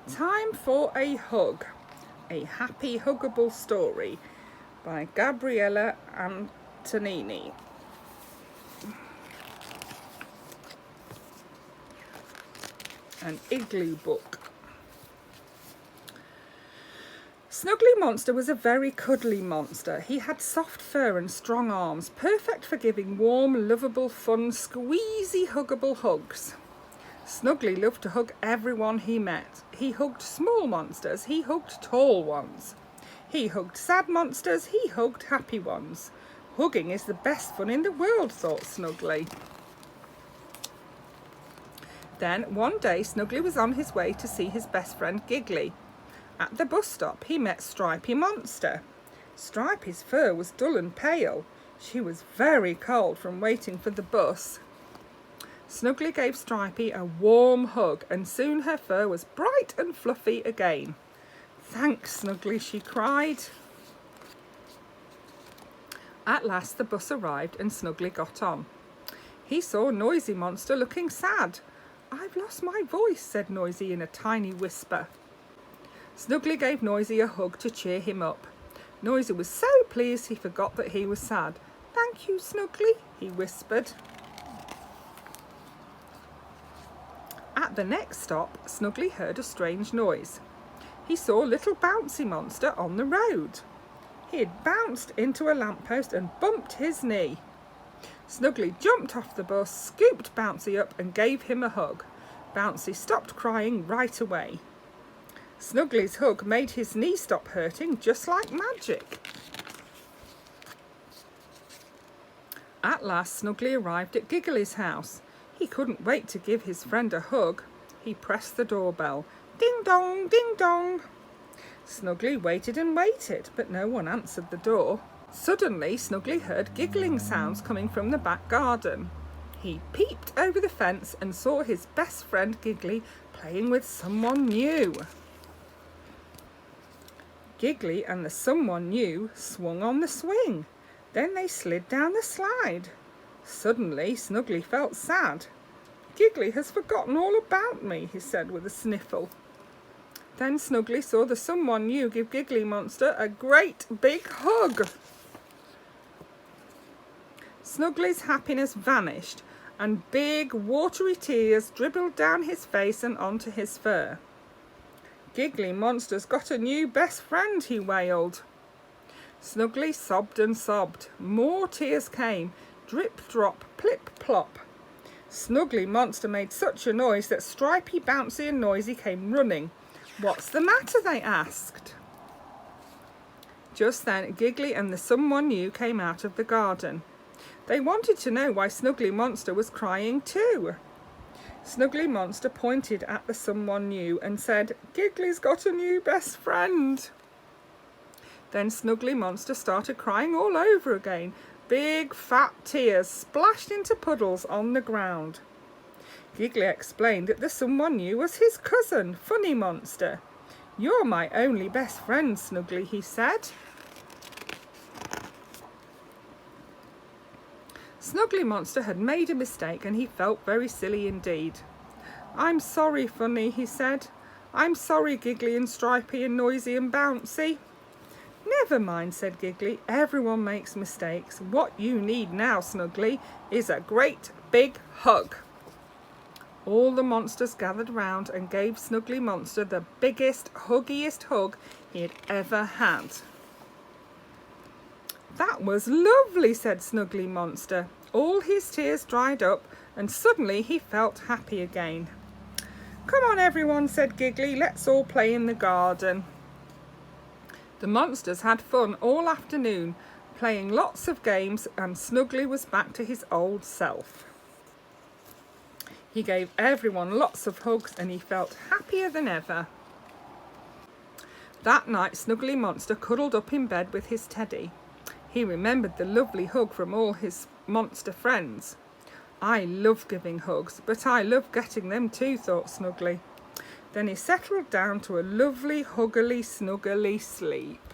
Time for a hug, a happy huggable story by Gabriella Antonini. An igloo book. Snuggly Monster was a very cuddly monster. He had soft fur and strong arms, perfect for giving warm, lovable, fun, squeezy, huggable hugs. Snuggly loved to hug everyone he met. He hugged small monsters, he hugged tall ones. He hugged sad monsters, he hugged happy ones. Hugging is the best fun in the world, thought Snuggly. Then one day Snuggly was on his way to see his best friend Giggly. At the bus stop he met Stripey Monster. Stripey's fur was dull and pale. She was very cold from waiting for the bus. Snuggly gave Stripey a warm hug and soon her fur was bright and fluffy again. "Thanks, Snuggly," she cried. At last the bus arrived and Snuggly got on. He saw Noisy Monster looking sad. "I've lost my voice," said Noisy in a tiny whisper. Snuggly gave Noisy a hug to cheer him up. Noisy was so pleased he forgot that he was sad. "Thank you, Snuggly," he whispered. At the next stop, Snuggly heard a strange noise. He saw Little Bouncy Monster on the road. He had bounced into a lamppost and bumped his knee. Snuggly jumped off the bus, scooped Bouncy up and gave him a hug. Bouncy stopped crying right away. Snuggly's hug made his knee stop hurting just like magic. At last Snuggly arrived at Giggly's house. He couldn't wait to give his friend a hug. He pressed the doorbell. Ding dong, ding dong. Snuggly waited and waited, but no one answered the door. Suddenly Snuggly heard giggling sounds coming from the back garden. He peeped over the fence and saw his best friend Giggly playing with someone new. Giggly and the someone new swung on the swing. Then they slid down the slide. Suddenly Snuggly felt sad. "Giggly has forgotten all about me," he said with a sniffle. Then Snuggly saw the someone new give Giggly Monster a great big hug. Snuggly's happiness vanished and big watery tears dribbled down his face and onto his fur. "Giggly Monster's got a new best friend," he wailed. Snuggly sobbed and sobbed. More tears came. Drip, drop, plip, plop. Snuggly Monster made such a noise that Stripey, Bouncy and Noisy came running. "What's the matter?" they asked. Just then Giggly and the someone new came out of the garden. They wanted to know why Snuggly Monster was crying too. Snuggly Monster pointed at the someone new and said, "Giggly's got a new best friend." Then Snuggly Monster started crying all over again. Big fat tears splashed into puddles on the ground. Giggly explained that the someone new was his cousin, Funny Monster. "You're my only best friend, Snuggly," he said. Snuggly Monster had made a mistake and he felt very silly indeed. "I'm sorry, Funny," he said. "I'm sorry, Giggly and Stripey and Noisy and Bouncy." "Never mind," said Giggly. "Everyone makes mistakes. What you need now, Snuggly, is a great big hug." All the monsters gathered round and gave Snuggly Monster the biggest, huggiest hug he had ever had. "That was lovely," said Snuggly Monster. All his tears dried up and suddenly he felt happy again. "Come on everyone," said Giggly. "Let's all play in the garden." The monsters had fun all afternoon, playing lots of games, and Snuggly was back to his old self. He gave everyone lots of hugs and he felt happier than ever. That night Snuggly Monster cuddled up in bed with his teddy. He remembered the lovely hug from all his monster friends. "I love giving hugs, but I love getting them too," thought Snuggly. Then he settled down to a lovely, huggly, snuggly sleep.